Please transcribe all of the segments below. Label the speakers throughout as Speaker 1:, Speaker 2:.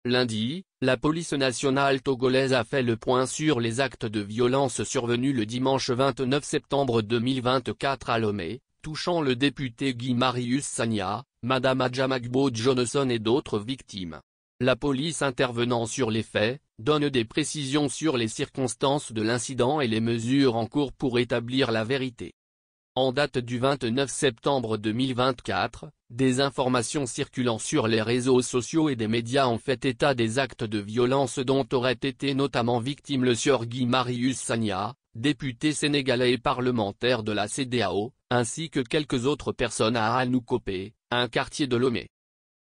Speaker 1: Lundi, la police nationale togolaise a fait le point sur les actes de violence survenus le dimanche 29 septembre 2024 à Lomé, touchant le député Guy Marius Sagna, Madame Adjamagbo Johnson et d'autres victimes. La police intervenant sur les faits, donne des précisions sur les circonstances de l'incident et les mesures en cours pour établir la vérité. En date du 29 septembre 2024, des informations circulant sur les réseaux sociaux et des médias ont fait état des actes de violence dont aurait été notamment victime le sieur Guy Marius Sagna, député sénégalais et parlementaire de la CEDEAO, ainsi que quelques autres personnes à Anoukopé, un quartier de Lomé.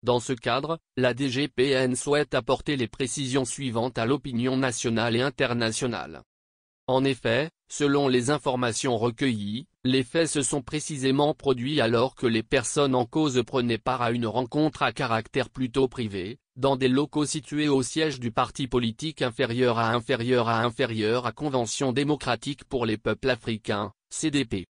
Speaker 1: Dans ce cadre, la DGPN souhaite apporter les précisions suivantes à l'opinion nationale et internationale. En effet, selon les informations recueillies, les faits se sont précisément produits alors que les personnes en cause prenaient part à une rencontre à caractère plutôt privé, dans des locaux situés au siège du parti politique inférieur à Convention démocratique pour les peuples africains, CDP.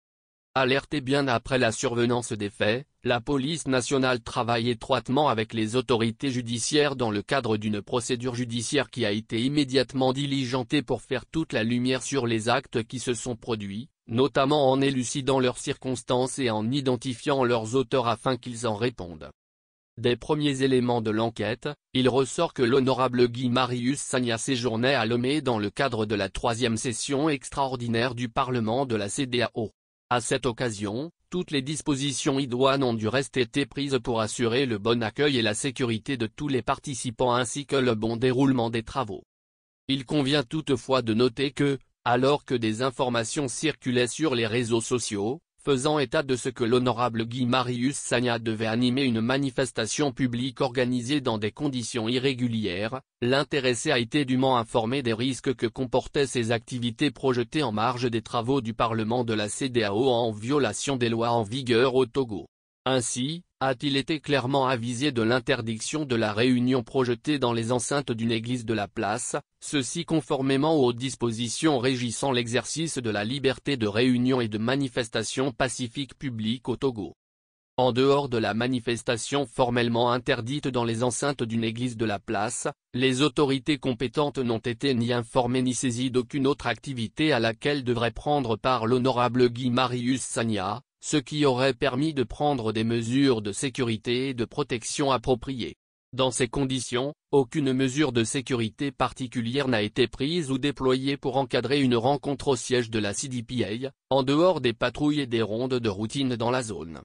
Speaker 1: Alertée bien après la survenance des faits, la police nationale travaille étroitement avec les autorités judiciaires dans le cadre d'une procédure judiciaire qui a été immédiatement diligentée pour faire toute la lumière sur les actes qui se sont produits, notamment en élucidant leurs circonstances et en identifiant leurs auteurs afin qu'ils en répondent. Des premiers éléments de l'enquête, il ressort que l'honorable Guy Marius Sagna séjournait à Lomé dans le cadre de la 3e session extraordinaire du Parlement de la CEDEAO. À cette occasion, toutes les dispositions idoines ont du reste été prises pour assurer le bon accueil et la sécurité de tous les participants ainsi que le bon déroulement des travaux. Il convient toutefois de noter que, alors que des informations circulaient sur les réseaux sociaux, faisant état de ce que l'honorable Guy Marius Sagna devait animer une manifestation publique organisée dans des conditions irrégulières, l'intéressé a été dûment informé des risques que comportaient ces activités projetées en marge des travaux du Parlement de la CEDEAO en violation des lois en vigueur au Togo. Ainsi, a-t-il été clairement avisé de l'interdiction de la réunion projetée dans les enceintes d'une église de la place, ceci conformément aux dispositions régissant l'exercice de la liberté de réunion et de manifestation pacifique publique au Togo. En dehors de la manifestation formellement interdite dans les enceintes d'une église de la place, les autorités compétentes n'ont été ni informées ni saisies d'aucune autre activité à laquelle devrait prendre part l'honorable Guy Marius Sagna, ce qui aurait permis de prendre des mesures de sécurité et de protection appropriées. Dans ces conditions, aucune mesure de sécurité particulière n'a été prise ou déployée pour encadrer une rencontre au siège de la CDPA, en dehors des patrouilles et des rondes de routine dans la zone.